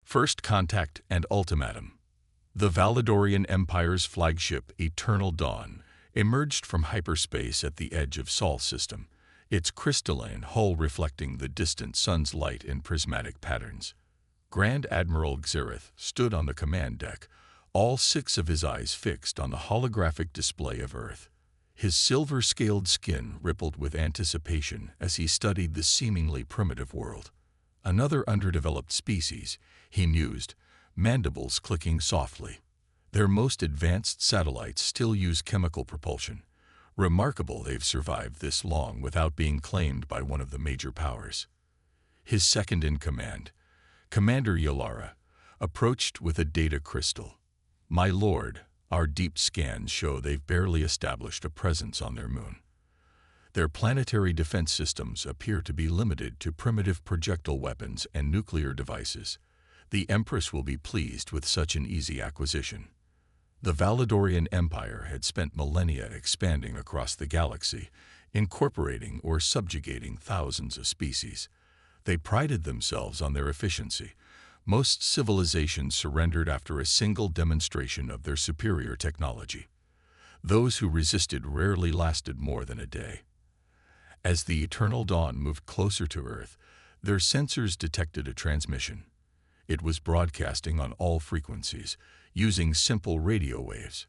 First Contact and Ultimatum. The Valadorian Empire's flagship, Eternal Dawn, emerged from hyperspace at the edge of Sol system, its crystalline hull reflecting the distant sun's light in prismatic patterns. Grand Admiral Xerath stood on the command deck, all six of his eyes fixed on the holographic display of Earth. His silver-scaled skin rippled with anticipation as he studied the seemingly primitive world. Another underdeveloped species, he mused, mandibles clicking softly. Their most advanced satellites still use chemical propulsion. Remarkable they've survived this long without being claimed by one of the major powers. His second-in-command, Commander Yalara, approached with a data crystal. "My lord, our deep scans show they've barely established a presence on their moon. Their planetary defense systems appear to be limited to primitive projectile weapons and nuclear devices. The Empress will be pleased with such an easy acquisition." The Valadorian Empire had spent millennia expanding across the galaxy, incorporating or subjugating thousands of species. They prided themselves on their efficiency. Most civilizations surrendered after a single demonstration of their superior technology. Those who resisted rarely lasted more than a day. As the Eternal Dawn moved closer to Earth, their sensors detected a transmission. It was broadcasting on all frequencies, using simple radio waves.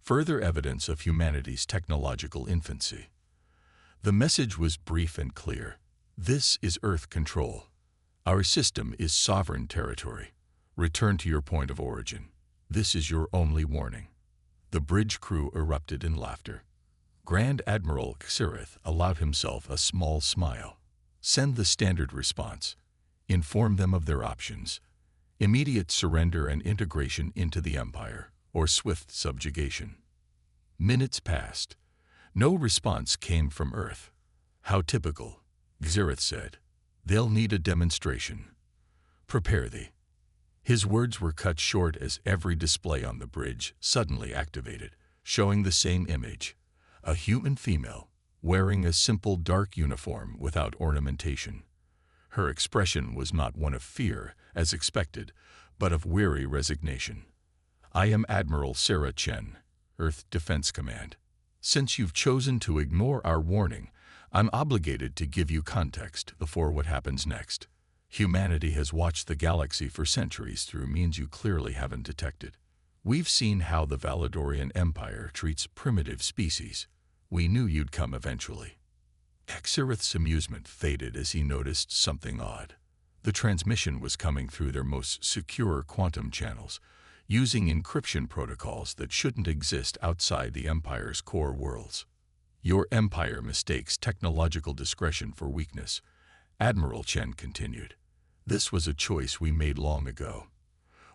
Further evidence of humanity's technological infancy. The message was brief and clear. "This is Earth control. Our system is sovereign territory. Return to your point of origin. This is your only warning." The bridge crew erupted in laughter. Grand Admiral Xerath allowed himself a small smile. "Send the standard response. Inform them of their options. Immediate surrender and integration into the Empire, or swift subjugation." Minutes passed. No response came from Earth. "How typical," Xerath said. "They'll need a demonstration. Prepare thee." His words were cut short as every display on the bridge suddenly activated, showing the same image. A human female, wearing a simple dark uniform without ornamentation. Her expression was not one of fear, as expected, but of weary resignation. "I am Admiral Sarah Chen, Earth Defense Command. Since you've chosen to ignore our warning, I'm obligated to give you context before what happens next. Humanity has watched the galaxy for centuries through means you clearly haven't detected. We've seen how the Valadorian Empire treats primitive species. We knew you'd come eventually." Xerath's amusement faded as he noticed something odd. The transmission was coming through their most secure quantum channels, using encryption protocols that shouldn't exist outside the Empire's core worlds. "Your Empire mistakes technological discretion for weakness," Admiral Chen continued. "This was a choice we made long ago.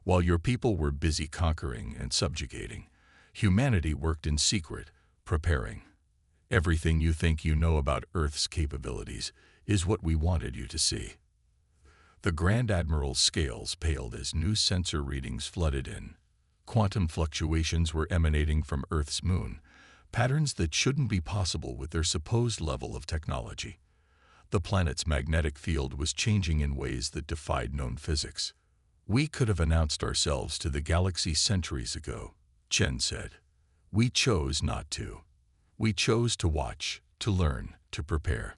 While your people were busy conquering and subjugating, humanity worked in secret, preparing. Everything you think you know about Earth's capabilities is what we wanted you to see." The Grand Admiral's scales paled as new sensor readings flooded in. Quantum fluctuations were emanating from Earth's moon, patterns that shouldn't be possible with their supposed level of technology. The planet's magnetic field was changing in ways that defied known physics. "We could have announced ourselves to the galaxy centuries ago," Chen said. "We chose not to. We chose to watch, to learn, to prepare.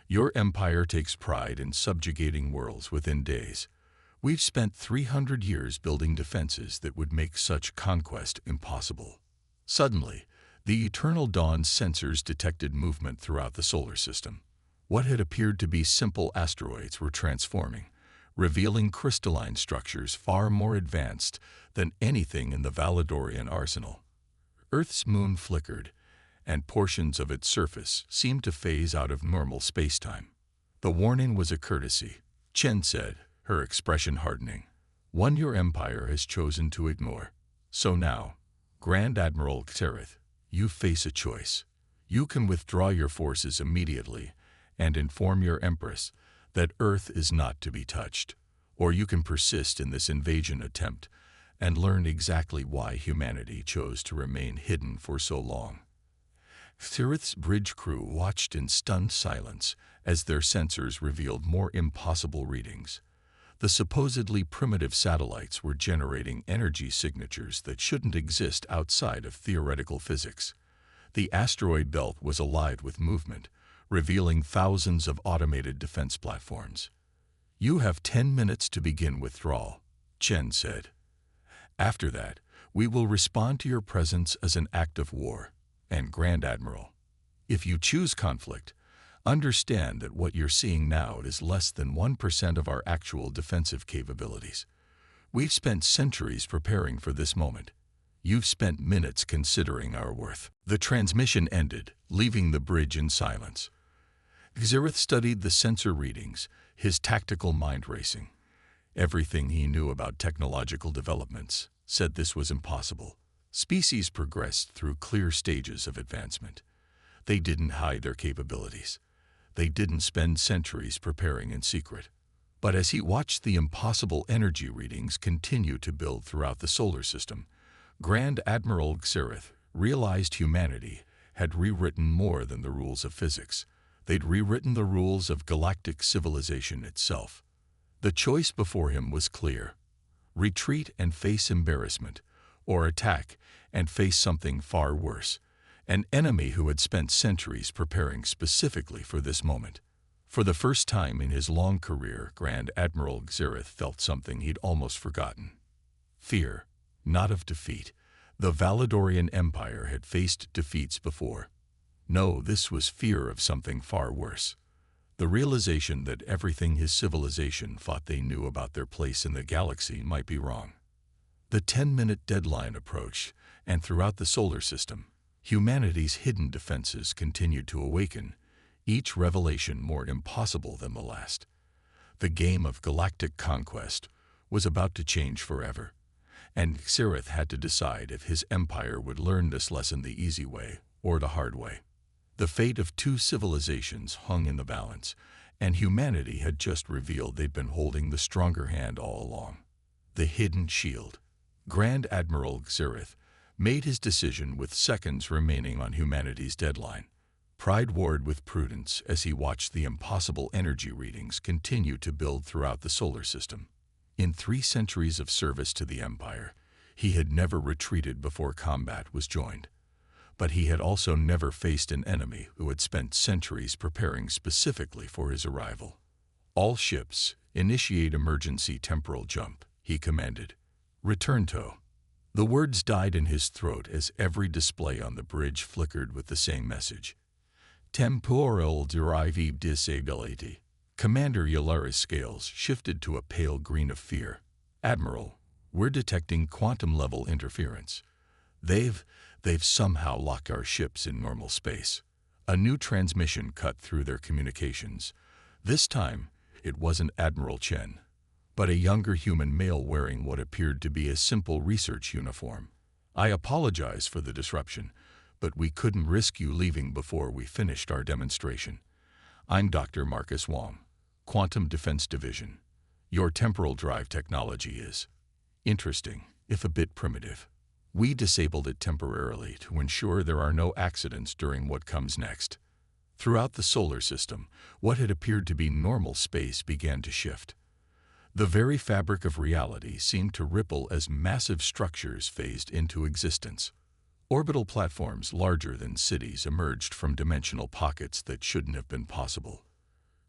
Your empire takes pride in subjugating worlds within days. We've spent 300 years building defenses that would make such conquest impossible." Suddenly, the Eternal Dawn's sensors detected movement throughout the solar system. What had appeared to be simple asteroids were transforming, revealing crystalline structures far more advanced than anything in the Valadorian arsenal. Earth's moon flickered, and portions of its surface seemed to phase out of normal spacetime. "The warning was a courtesy," Chen said, her expression hardening. "One your empire has chosen to ignore. So now, Grand Admiral Xerath, you face a choice. You can withdraw your forces immediately and inform your Empress that Earth is not to be touched, or you can persist in this invasion attempt and learn exactly why humanity chose to remain hidden for so long." Xerath's bridge crew watched in stunned silence as their sensors revealed more impossible readings. The supposedly primitive satellites were generating energy signatures that shouldn't exist outside of theoretical physics. The asteroid belt was alive with movement, revealing thousands of automated defense platforms. "You have 10 minutes to begin withdrawal," Chen said. "After that, we will respond to your presence as an act of war." And Grand Admiral, "If you choose conflict, understand that what you're seeing now is less than 1% of our actual defensive capabilities. We've spent centuries preparing for this moment. You've spent minutes considering our worth." The transmission ended, leaving the bridge in silence. Xerath studied the sensor readings, his tactical mind racing. Everything he knew about technological developments said this was impossible. Species progressed through clear stages of advancement. They didn't hide their capabilities. They didn't spend centuries preparing in secret. But as he watched the impossible energy readings continue to build throughout the solar system, Grand Admiral Xerath realized humanity had rewritten more than the rules of physics. They'd rewritten the rules of galactic civilization itself. The choice before him was clear: retreat and face embarrassment, or attack and face something far worse, an enemy who had spent centuries preparing specifically for this moment. For the first time in his long career, Grand Admiral Xerath felt something he'd almost forgotten. Fear, not of defeat. The Valedorian Empire had faced defeats before. No, this was fear of something far worse. The realization that everything his civilization thought they knew about their place in the galaxy might be wrong. The 10-minute deadline approached, and throughout the solar system, humanity's hidden defenses continued to awaken, each revelation more impossible than the last. The game of galactic conquest was about to change forever, and Xerath had to decide if his empire would learn this lesson the easy way or the hard way. The fate of two civilizations hung in the balance, and humanity had just revealed they'd been holding the stronger hand all along. The hidden shield. Grand Admiral Xerath made his decision with seconds remaining on humanity's deadline. Pride warred with prudence as he watched the impossible energy readings continue to build throughout the solar system. In 3 centuries of service to the Empire, he had never retreated before combat was joined. But he had also never faced an enemy who had spent centuries preparing specifically for his arrival. "All ships, initiate emergency temporal jump," he commanded. "Return to." The words died in his throat as every display on the bridge flickered with the same message. "Temporal derivative disability." Commander Yalara's scales shifted to a pale green of fear. "Admiral, we're detecting quantum-level interference. They've somehow locked our ships in normal space." A new transmission cut through their communications. This time, it wasn't Admiral Chen, but a younger human male wearing what appeared to be a simple research uniform. "I apologize for the disruption, but we couldn't risk you leaving before we finished our demonstration. I'm Dr. Marcus Wong, Quantum Defense Division. Your temporal drive technology is interesting, if a bit primitive. We disabled it temporarily to ensure there are no accidents during what comes next." Throughout the solar system, what had appeared to be normal space began to shift. The very fabric of reality seemed to ripple as massive structures phased into existence. Orbital platforms larger than cities emerged from dimensional pockets that shouldn't have been possible.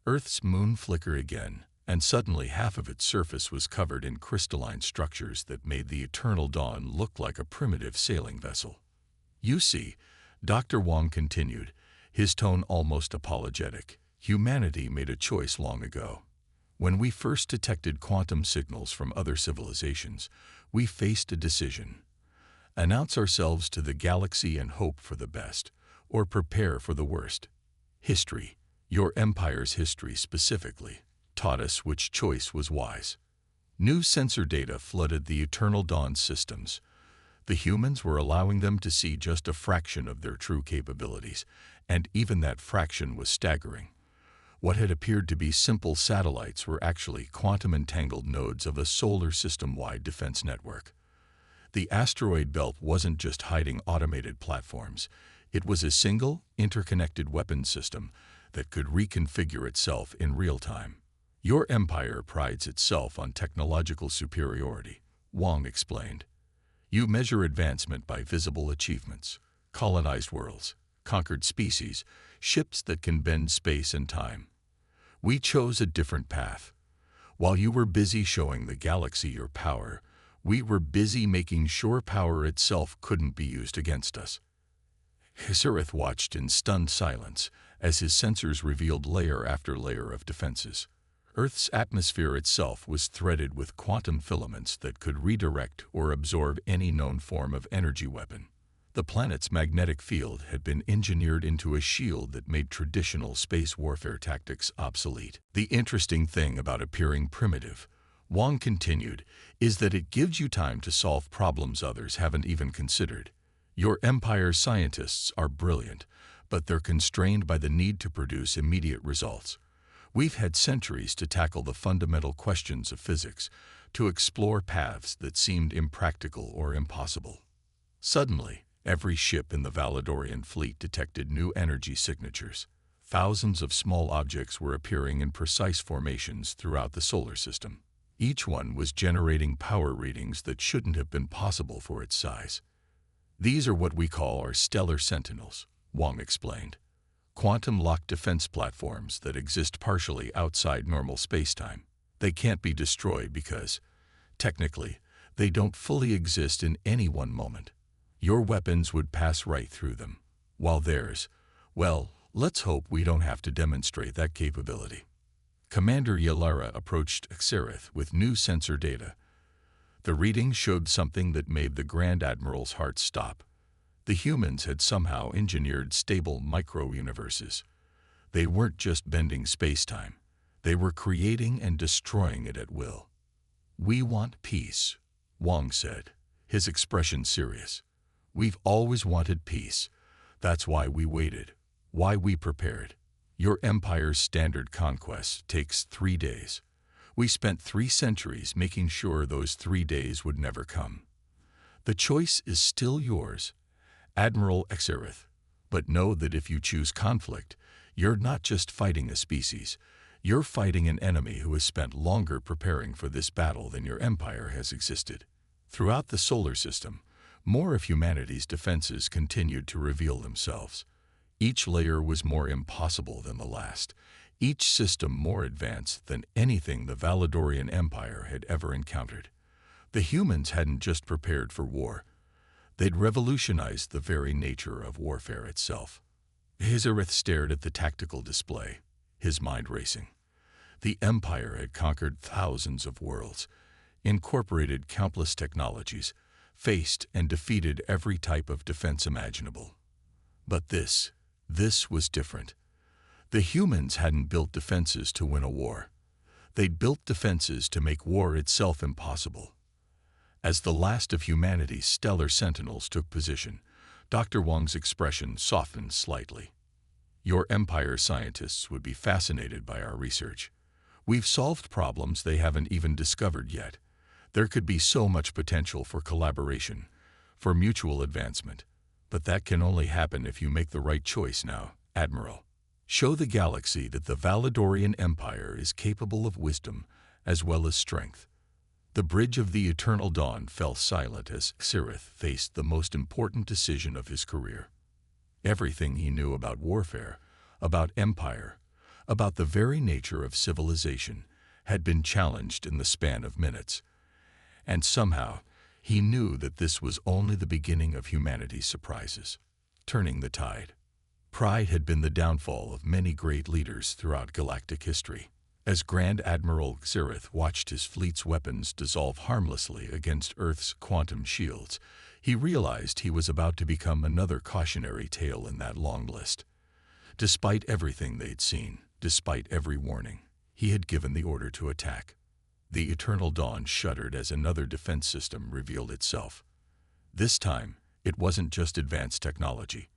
Earth's moon flickered again, and suddenly half of its surface was covered in crystalline structures that made the eternal dawn look like a primitive sailing vessel. "You see," Dr. Wong continued, his tone almost apologetic, "humanity made a choice long ago. When we first detected quantum signals from other civilizations, we faced a decision. Announce ourselves to the galaxy and hope for the best, or prepare for the worst. History, your empire's history specifically, taught us which choice was wise. New sensor data flooded the Eternal Dawn systems. The humans were allowing them to see just a fraction of their true capabilities, and even that fraction was staggering. What had appeared to be simple satellites were actually quantum-entangled nodes of a solar system-wide defense network. The asteroid belt wasn't just hiding automated platforms. It was a single, interconnected weapons system that could reconfigure itself in real time. Your empire prides itself on technological superiority, Wang explained. You measure advancement by visible achievements, colonized worlds, conquered species, ships that can bend space and time. We chose a different path. While you were busy showing the galaxy your power, we were busy making sure power itself couldn't be used against us. Exareth watched in stunned silence as his sensors revealed layer after layer of defenses. Earth's atmosphere itself was threaded with quantum filaments that could redirect or absorb any known form of energy weapon. The planet's magnetic field had been engineered into a shield that made traditional space warfare tactics obsolete. The interesting thing about appearing primitive, Wang continued, is that it gives you time to solve problems others haven't even considered. Your empire's scientists are brilliant, but they're constrained by the need to produce immediate results. We've had centuries to tackle the fundamental questions of physics, to explore paths that seemed impractical or impossible. Suddenly, every ship in the Valadorian fleet detected new energy signatures. Thousands of small objects were appearing in precise formations throughout the solar system. Each one was generating power readings that shouldn't have been possible for its size. These are what we call our stellar sentinels, Wang explained. Quantum-locked defense platforms that exist partially outside normal spacetime. They can't be destroyed because, technically, they don't fully exist in any one moment. Your weapons would pass right through them, while theirs, well, let's hope we don't have to demonstrate that capability. Commander Yalara approached Exareth with new sensor data. The readings showed something that made the Grand Admiral's heart stop. The humans had somehow engineered stable micro-universes. They weren't just bending space-time. They were creating and destroying it at will. "We want peace," Wang said, his expression serious. "We've always wanted peace. That's why we waited, why we prepared. Your empire's standard conquest takes 3 days. We spent 3 centuries making sure those 3 days would never come. The choice is still yours, Admiral Exareth, but know that if you choose conflict, you're not just fighting a species, you're fighting an enemy who has spent longer preparing for this battle than your empire has existed." Throughout the solar system, more of humanity's defenses continued to reveal themselves. Each layer was more impossible than the last, each system more advanced than anything the Valadorian Empire had ever encountered. The humans hadn't just prepared for war. They'd revolutionized the very nature of warfare itself. Exareth stared at the tactical display, his mind racing. The Empire had conquered thousands of worlds, incorporated countless technologies, faced and defeated every type of defense imaginable. But this was different. The humans hadn't built defenses to win a war. They'd built defenses to make war itself impossible. As the last of humanity's stellar sentinels took position, Dr. Wang's expression softened slightly. "Your empire scientists would be fascinated by our research. We've solved problems they haven't even discovered yet. There could be so much potential for collaboration, for mutual advancement. But that can only happen if you make the right choice now, Admiral. Show the galaxy that the Valadorian Empire is capable of wisdom as well as strength." The bridge of the eternal dawn fell silent as Exareth faced the most important decision of his career. Everything he knew about warfare, about empire, about the very nature of civilization, had been challenged in the span of minutes. And somehow, he knew that this was only the beginning of humanity's surprises. Turning the tide. Pride had been the downfall of many great leaders throughout galactic history. As Grand Admiral Exareth watched his fleet's weapons dissolve harmlessly against Earth's quantum shields, he realized he was about to become another cautionary tale in that long list. Despite everything they'd seen, despite every warning, he had given the order to attack. The eternal dawn shuddered as another defense system revealed itself. This time, it wasn't just advanced technology.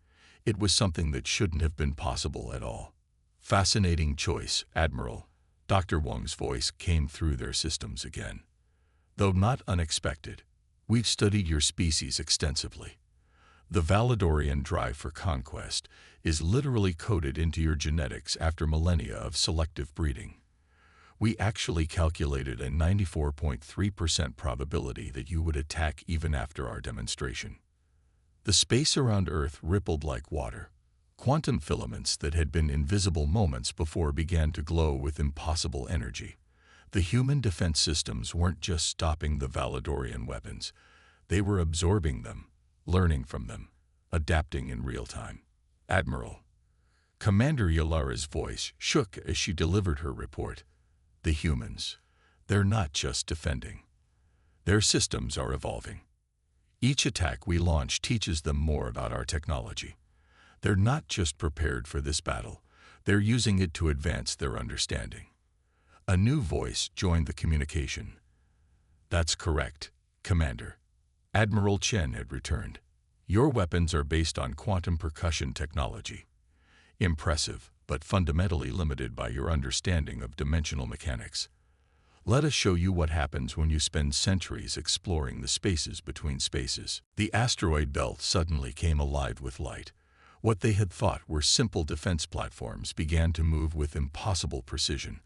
It was something that shouldn't have been possible at all. "Fascinating choice, Admiral." Dr. Wang's voice came through their systems again. "Though not unexpected, we've studied your species extensively. The Valadorian drive for conquest is literally coded into your genetics after millennia of selective breeding. We actually calculated a 94.3% probability that you would attack even after our demonstration. The space around Earth rippled like water. Quantum filaments that had been invisible moments before began to glow with impossible energy. The human defense systems weren't just stopping the Valedorian weapons. They were absorbing them, learning from them, adapting in real time. Admiral. Commander Yalara's voice shook as she delivered her report. The humans, they're not just defending. Their systems are evolving. Each attack we launch teaches them more about our technology. They're not just prepared for this battle, they're using it to advance their understanding. A new voice joined the communication. That's correct, Commander. Admiral Chen had returned. Your weapons are based on quantum percussion technology. Impressive, but fundamentally limited by your understanding of dimensional mechanics. Let us show you what happens when you spend centuries exploring the spaces between spaces. The asteroid belt suddenly came alive with light. What they had thought were simple defense platforms began to move with impossible precision,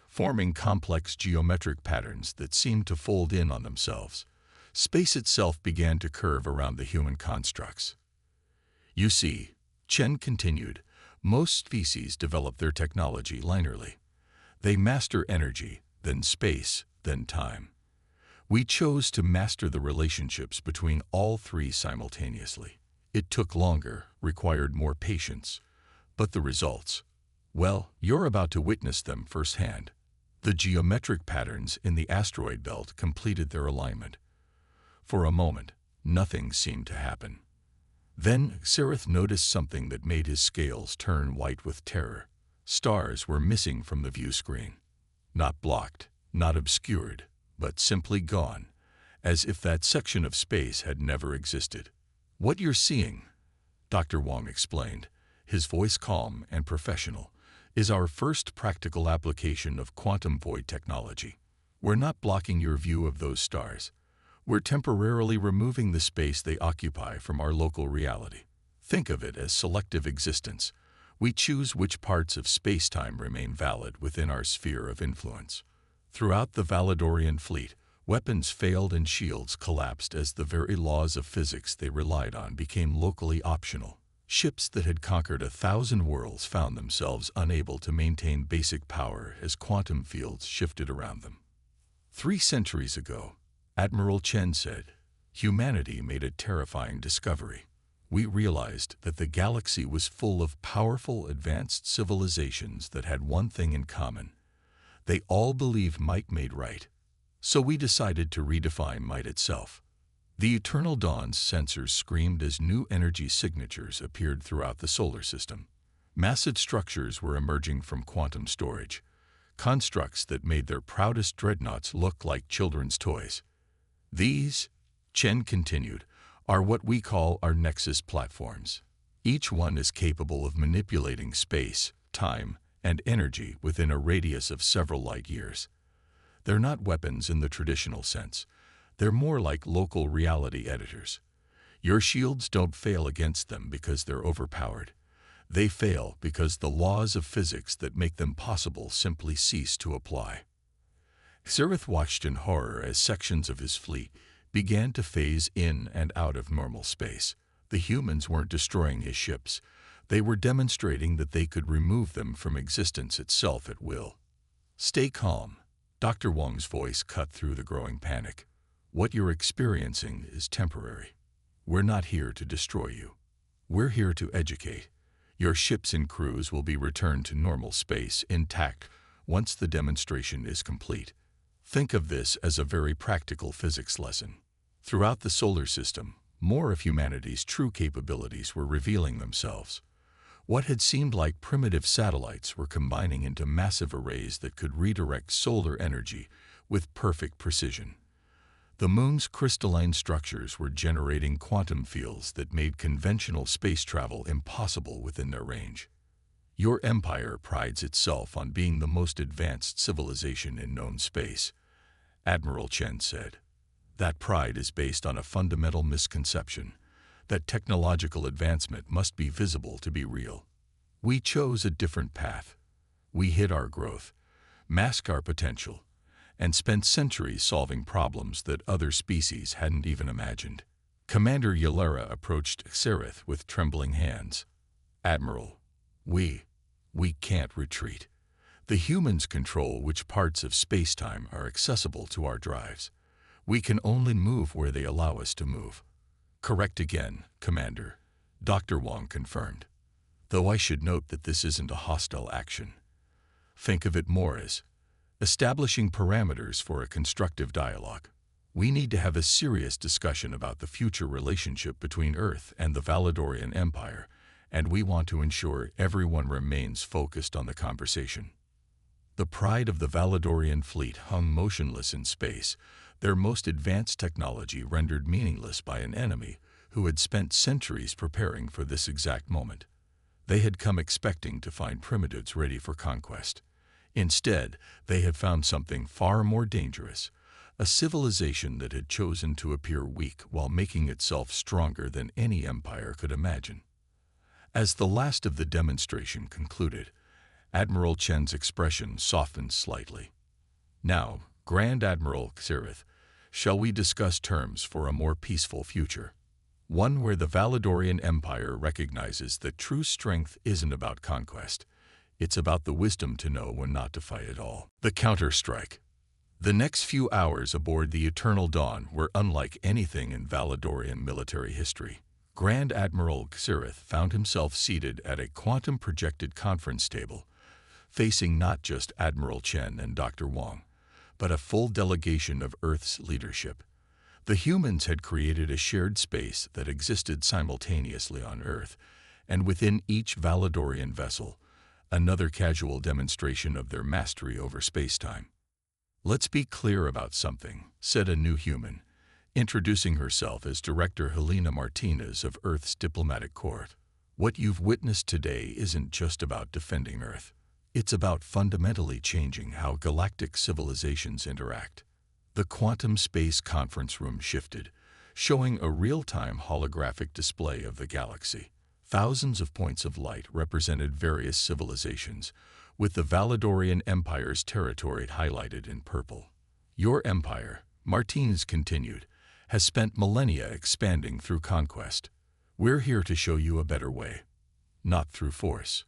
forming complex geometric patterns that seemed to fold in on themselves. Space itself began to curve around the human constructs. You see, Chen continued, most species develop their technology linearly. They master energy, then space, then time. We chose to master the relationships between all three simultaneously. It took longer, required more patience, but the results, well, you're about to witness them firsthand. The geometric patterns in the asteroid belt completed their alignment. For a moment, nothing seemed to happen. Then Xerath noticed something that made his scales turn white with terror. Stars were missing from the view screen. Not blocked, not obscured, but simply gone, as if that section of space had never existed. What you're seeing, Dr. Wong explained, his voice calm and professional, is our first practical application of quantum void technology. We're not blocking your view of those stars. We're temporarily removing the space they occupy from our local reality. Think of it as selective existence. We choose which parts of space-time remain valid within our sphere of influence. Throughout the Valedorian fleet, weapons failed and shields collapsed as the very laws of physics they relied on became locally optional. Ships that had conquered 1,000 worlds found themselves unable to maintain basic power as quantum fields shifted around them. 3 centuries ago, Admiral Chen said, humanity made a terrifying discovery. We realized that the galaxy was full of powerful, advanced civilizations that had one thing in common. They all believed might made right. So we decided to redefine might itself. The Eternal Dawn's sensors screamed as new energy signatures appeared throughout the solar system. Massive structures were emerging from quantum storage, constructs that made their proudest dreadnoughts look like children's toys. These, Chen continued, are what we call our Nexus platforms. Each one is capable of manipulating space, time, and energy within a radius of several light years. They're not weapons in the traditional sense. They're more like local reality editors. Your shields don't fail against them because they're overpowered. They fail because the laws of physics that make them possible simply cease to apply. Xerath watched in horror as sections of his fleet began to phase in and out of normal space. The humans weren't destroying his ships. They were demonstrating that they could remove them from existence itself at will. Stay calm. Dr. Wong's voice cut through the growing panic. What you're experiencing is temporary. We're not here to destroy you. We're here to educate. Your ships and crews will be returned to normal space intact once the demonstration is complete. Think of this as a very practical physics lesson. Throughout the solar system, more of humanity's true capabilities were revealing themselves. What had seemed like primitive satellites were combining into massive arrays that could redirect solar energy with perfect precision. The moon's crystalline structures were generating quantum fields that made conventional space travel impossible within their range. Your empire prides itself on being the most advanced civilization in known space, Admiral Chen said. That pride is based on a fundamental misconception that technological advancement must be visible to be real. We chose a different path. We hid our growth, mask our potential, and spent centuries solving problems that other species hadn't even imagined. Commander Yalera approached Xerath with trembling hands. "Admiral, we can't retreat. The humans control which parts of space-time are accessible to our drives. We can only move where they allow us to move." "Correct again, Commander," Dr. Wong confirmed. "Though I should note that this isn't a hostile action. Think of it more as establishing parameters for a constructive dialogue. We need to have a serious discussion about the future relationship between Earth and the Valedorian Empire, and we want to ensure everyone remains focused on the conversation." The pride of the Valedorian fleet hung motionless in space, their most advanced technology rendered meaningless by an enemy who had spent centuries preparing for this exact moment. They had come expecting to find primitives ready for conquest. Instead, they had found something far more dangerous, a civilization that had chosen to appear weak while making itself stronger than any empire could imagine. As the last of the demonstration concluded, Admiral Chen's expression softened slightly. "Now, Grand Admiral Xerath, shall we discuss terms for a more peaceful future? One where the Valedorian Empire recognizes that true strength isn't about conquest. It's about the wisdom to know when not to fight at all." The counter-strike. The next few hours aboard the Eternal Dawn were unlike anything in Valedorian military history. Grand Admiral Xerath found himself seated at a quantum-projected conference table, facing not just Admiral Chen and Dr. Wong, but a full delegation of Earth's leadership. The humans had created a shared space that existed simultaneously on Earth, and within each Valedorian vessel, another casual demonstration of their mastery over space-time. "Let's be clear about something," said a new human, introducing herself as Director Helena Martinez of Earth's Diplomatic Corps. "What you've witnessed today isn't just about defending Earth. It's about fundamentally changing how galactic civilizations interact." The quantum space conference room shifted, showing a real-time holographic display of the galaxy. Thousands of points of light represented various civilizations, with the Valedorian Empire's territory highlighted in purple. "Your empire," Martinez continued, "has spent millennia expanding through conquest. We're here to show you a better way. Not through force.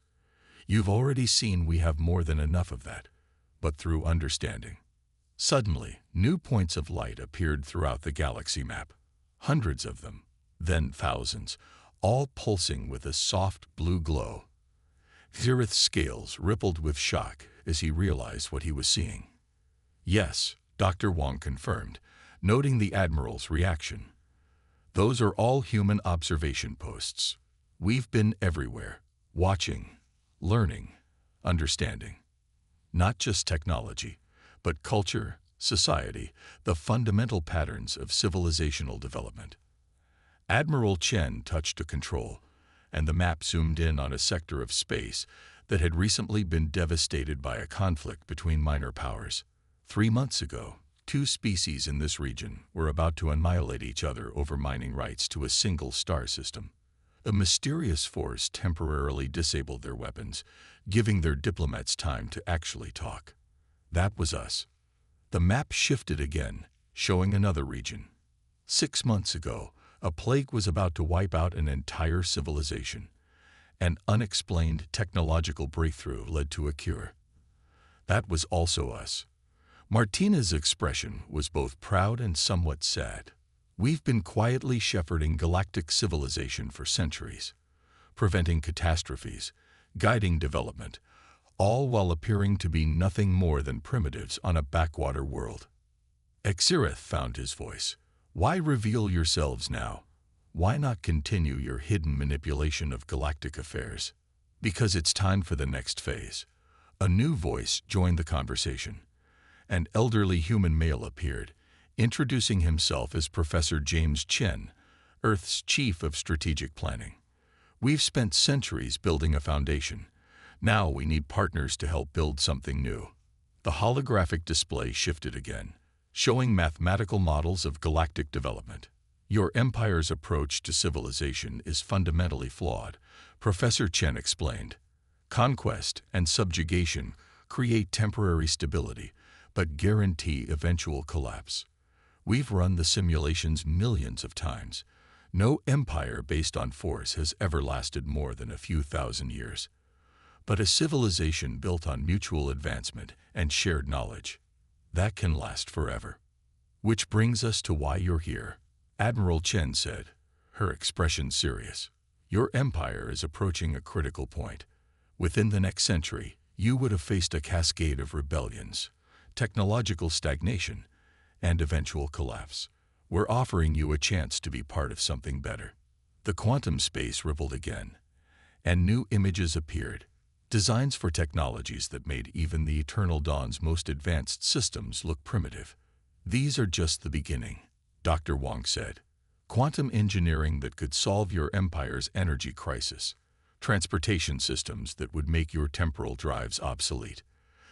You've already seen we have more than enough of that, but through understanding." Suddenly, new points of light appeared throughout the galaxy map. Hundreds of them, then thousands, all pulsing with a soft blue glow. Xerath's scales rippled with shock as he realized what he was seeing. "Yes," Dr. Wong confirmed, noting the Admiral's reaction. "Those are all human observation posts. We've been everywhere, watching, learning, understanding. Not just technology, but culture, society, the fundamental patterns of civilizational development." Admiral Chen touched a control, and the map zoomed in on a sector of space that had recently been devastated by a conflict between minor powers. 3 months ago, 2 species in this region were about to annihilate each other over mining rights to a single star system. A mysterious force temporarily disabled their weapons, giving their diplomats time to actually talk. That was us. The map shifted again, showing another region. 6 months ago, a plague was about to wipe out an entire civilization. An unexplained technological breakthrough led to a cure. That was also us. Martina's expression was both proud and somewhat sad. "We've been quietly shepherding galactic civilization for centuries, preventing catastrophes, guiding development, all while appearing to be nothing more than primitives on a backwater world." Xerath found his voice. "Why reveal yourselves now? Why not continue your hidden manipulation of galactic affairs? Because it's time for the next phase." A new voice joined the conversation. An elderly human male appeared, introducing himself as Professor James Chen, Earth's Chief of Strategic Planning. "We've spent centuries building a foundation. Now we need partners to help build something new." The holographic display shifted again, showing mathematical models of galactic development. "Your empire's approach to civilization is fundamentally flawed," Professor Chen explained. "Conquest and subjugation create temporary stability, but guarantee eventual collapse. We've run the simulations millions of times. No empire based on force has ever lasted more than a few thousand years. But a civilization built on mutual advancement and shared knowledge, that can last forever. Which brings us to why you're here, Admiral Chen said, her expression serious. Your empire is approaching a critical point. Within the next century, you would have faced a cascade of rebellions, technological stagnation, and eventual collapse. We're offering you a chance to be part of something better. The quantum space rippled again, and new images appeared, designs for technologies that made even the Eternal Dawn's most advanced systems look primitive. These are just the beginning, Dr. Wang said. Quantum engineering that could solve your empire's energy crisis, transportation systems that would make your temporal drives obsolete,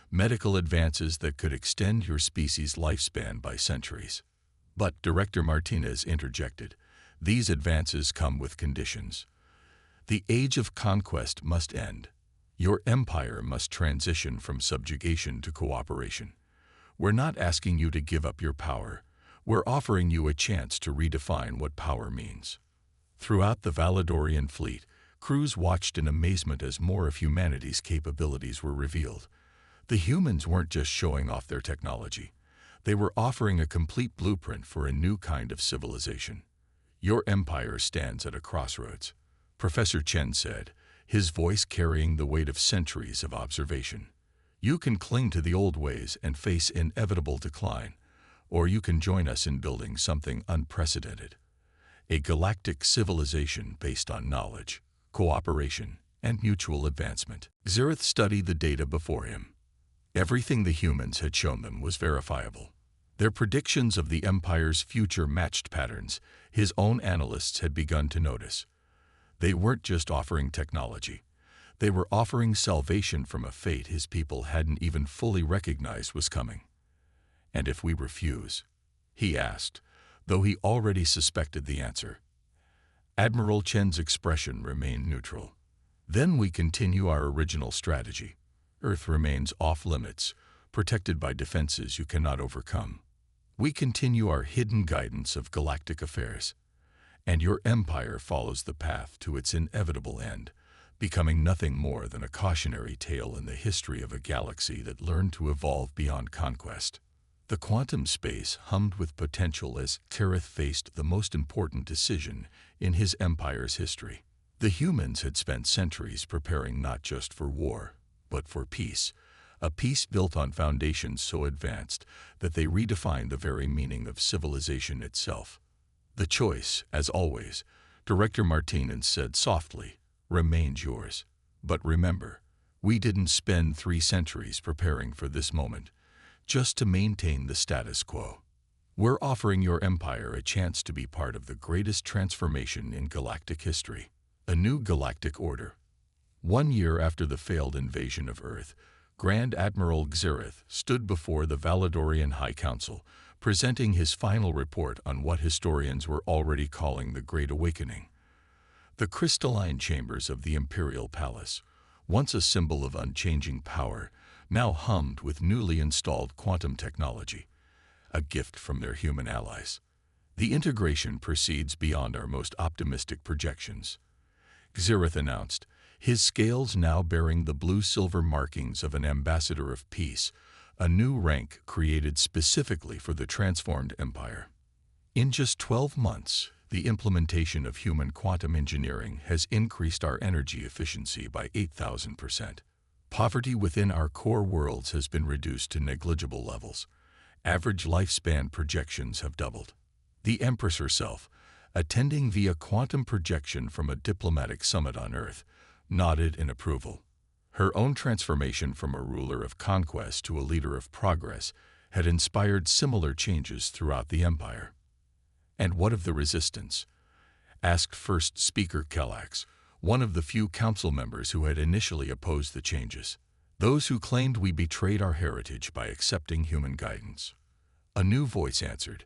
medical advances that could extend your species' lifespan by centuries. But Director Martinez interjected, these advances come with conditions. The age of conquest must end. Your empire must transition from subjugation to cooperation. We're not asking you to give up your power. We're offering you a chance to redefine what power means. Throughout the Valedorian fleet, crews watched in amazement as more of humanity's capabilities were revealed. The humans weren't just showing off their technology. They were offering a complete blueprint for a new kind of civilization. Your empire stands at a crossroads, Professor Chen said, his voice carrying the weight of centuries of observation. You can cling to the old ways and face inevitable decline, or you can join us in building something unprecedented. A galactic civilization based on knowledge, cooperation, and mutual advancement. Xerath studied the data before him. Everything the humans had shown them was verifiable. Their predictions of the Empire's future matched patterns his own analysts had begun to notice. They weren't just offering technology. They were offering salvation from a fate his people hadn't even fully recognized was coming. And if we refuse? He asked, though he already suspected the answer. Admiral Chen's expression remained neutral. Then we continue our original strategy. Earth remains off-limits, protected by defenses you cannot overcome. We continue our hidden guidance of galactic affairs, and your empire follows the path to its inevitable end, becoming nothing more than a cautionary tale in the history of a galaxy that learned to evolve beyond conquest. The quantum space hummed with potential as Xerath faced the most important decision in his empire's history. The humans had spent centuries preparing not just for war, but for peace, a peace built on foundations so advanced that they redefined the very meaning of civilization itself. The choice, as always, Director Martinez said softly, remains yours. But remember, we didn't spend 3 centuries preparing for this moment, just to maintain the status quo. We're offering your empire a chance to be part of the greatest transformation in galactic history, a new galactic order. 1 year after the failed invasion of Earth, Grand Admiral Xerath stood before the Valedorian High Council, presenting his final report on what historians were already calling the Great Awakening. The crystalline chambers of the Imperial Palace, once a symbol of unchanging power, now hummed with newly installed quantum technology, a gift from their human allies. The integration proceeds beyond our most optimistic projections. Xerath announced, his scales now bearing the blue-silver markings of an ambassador of peace, a new rank created specifically for the transformed empire. In just 12 months, the implementation of human quantum engineering has increased our energy efficiency by 8,000%. Poverty within our core worlds has been reduced to negligible levels. Average lifespan projections have doubled. The Empress herself, attending via quantum projection from a diplomatic summit on Earth, nodded in approval. Her own transformation from a ruler of conquest to a leader of progress had inspired similar changes throughout the empire. And what of the resistance? Asked First Speaker Kellax, one of the few council members who had initially opposed the changes. Those who claimed we betrayed our heritage by accepting human guidance. A new voice answered,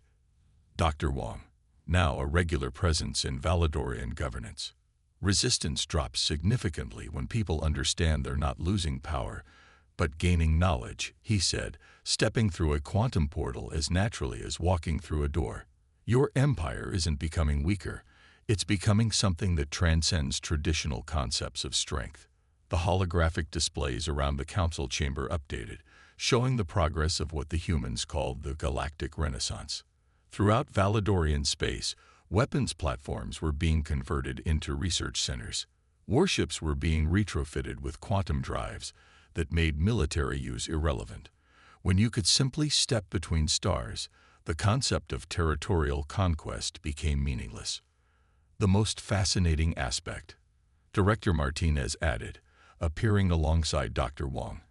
Dr. Wang, now a regular presence in Valedorian governance. Resistance drops significantly when people understand they're not losing power, but gaining knowledge, he said, stepping through a quantum portal as naturally as walking through a door. Your empire isn't becoming weaker. It's becoming something that transcends traditional concepts of strength. The holographic displays around the council chamber updated, showing the progress of what the humans called the Galactic Renaissance. Throughout Valedorian space, weapons platforms were being converted into research centers. Warships were being retrofitted with quantum drives that made military use irrelevant. When you could simply step between stars, the concept of territorial conquest became meaningless. The most fascinating aspect, Director Martinez added, appearing alongside Dr. Wong,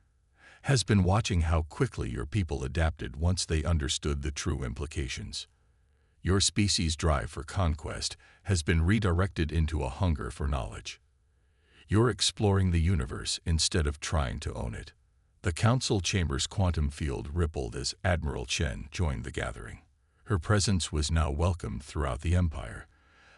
has been watching how quickly your people adapted once they understood the true implications. Your species' drive for conquest has been redirected into a hunger for knowledge. You're exploring the universe instead of trying to own it. The council chamber's quantum field rippled as Admiral Chen joined the gathering. Her presence was now welcomed throughout the Empire,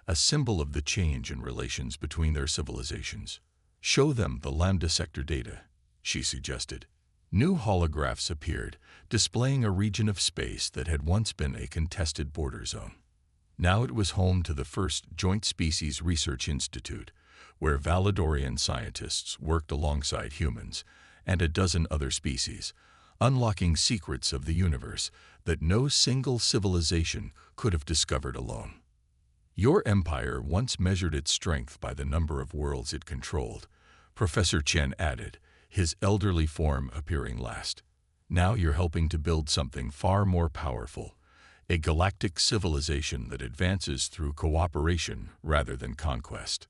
a symbol of the change in relations between their civilizations. Show them the Lambda sector data, she suggested. New holographs appeared, displaying a region of space that had once been a contested border zone. Now it was home to the first Joint Species Research Institute, where Valedorian scientists worked alongside humans and a dozen other species, unlocking secrets of the universe that no single civilization could have discovered alone. Your empire once measured its strength by the number of worlds it controlled, Professor Chen added, his elderly form appearing last. Now you're helping to build something far more powerful, a galactic civilization that advances through cooperation rather than conquest.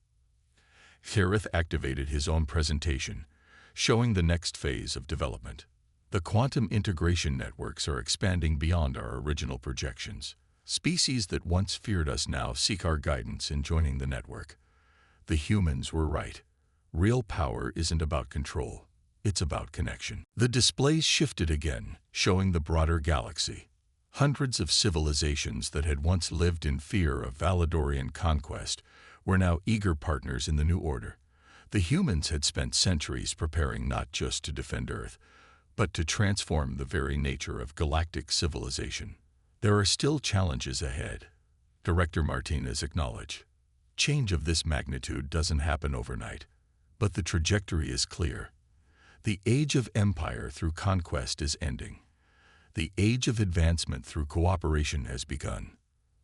Gareth activated his own presentation, showing the next phase of development. The quantum integration networks are expanding beyond our original projections. Species that once feared us now seek our guidance in joining the network. The humans were right. Real power isn't about control. It's about connection. The displays shifted again, showing the broader galaxy. Hundreds of civilizations that had once lived in fear of Valedorian conquest were now eager partners in the new order. The humans had spent centuries preparing not just to defend Earth, but to transform the very nature of galactic civilization. There are still challenges ahead, Director Martinez acknowledged. Change of this magnitude doesn't happen overnight, but the trajectory is clear. The age of empire through conquest is ending. The age of advancement through cooperation has begun.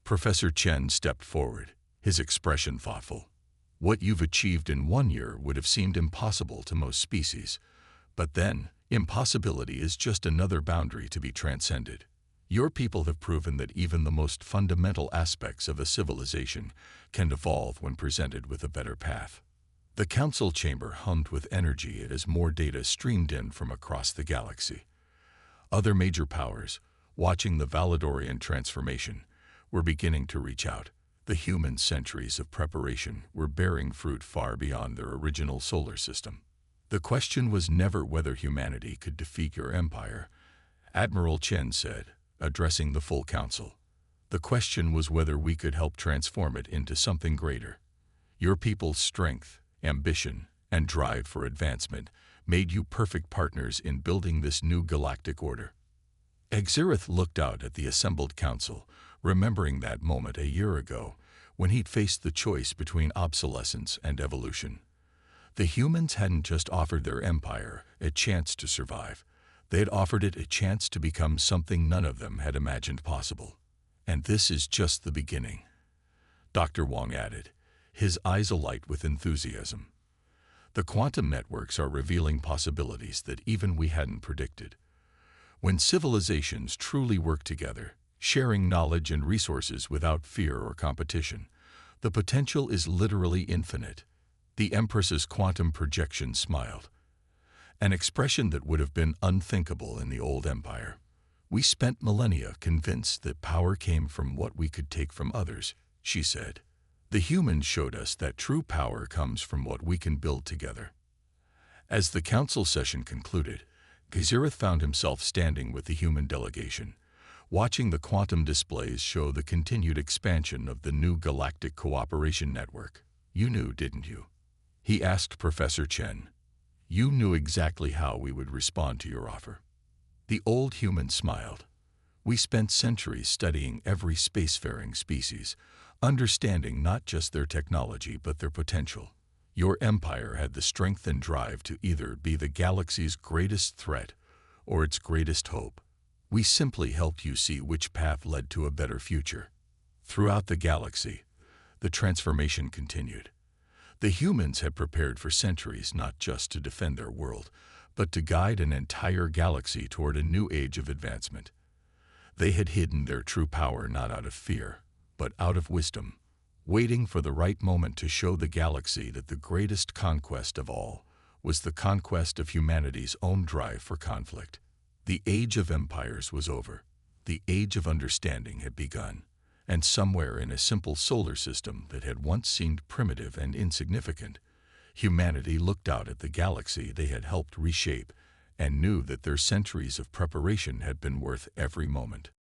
Professor Chen stepped forward, his expression thoughtful. What you've achieved in 1 year would have seemed impossible to most species, but then, impossibility is just another boundary to be transcended. Your people have proven that even the most fundamental aspects of a civilization can evolve when presented with a better path. The council chamber hummed with energy as more data streamed in from across the galaxy. Other major powers, watching the Valedorian transformation, were beginning to reach out. The human centuries of preparation were bearing fruit far beyond their original solar system. The question was never whether humanity could defeat your empire, Admiral Chen said, addressing the full council. The question was whether we could help transform it into something greater. Your people's strength, ambition, and drive for advancement made you perfect partners in building this new galactic order. Exaggeration looked out at the assembled council, remembering that moment a year ago when he'd faced the choice between obsolescence and evolution. The humans hadn't just offered their empire a chance to survive. They had offered it a chance to become something none of them had imagined possible. And this is just the beginning, Dr. Wong added, his eyes alight with enthusiasm. The quantum networks are revealing possibilities that even we hadn't predicted. When civilizations truly work together, sharing knowledge and resources without fear or competition, the potential is literally infinite. The Empress's quantum projection smiled, an expression that would have been unthinkable in the old empire. We spent millennia convinced that power came from what we could take from others, she said. The humans showed us that true power comes from what we can build together. As the council session concluded, Exaggeration found himself standing with the human delegation, watching the quantum displays show the continued expansion of the new galactic cooperation network. You knew, didn't you? He asked Professor Chen. You knew exactly how we would respond to your offer. The old human smiled. We spent centuries studying every spacefaring species, understanding not just their technology but their potential. Your empire had the strength and drive to either be the galaxy's greatest threat or its greatest hope. We simply helped you see which path led to a better future. Throughout the galaxy, the transformation continued. The humans had prepared for centuries not just to defend their world, but to guide an entire galaxy toward a new age of advancement. They had hidden their true power not out of fear, but out of wisdom, waiting for the right moment to show the galaxy that the greatest conquest of all was the conquest of humanity's own drive for conflict. The age of empires was over. The age of understanding had begun. And somewhere in a simple solar system that had once seemed primitive and insignificant, humanity looked out at the galaxy they had helped reshape and knew that their centuries of preparation had been worth every moment.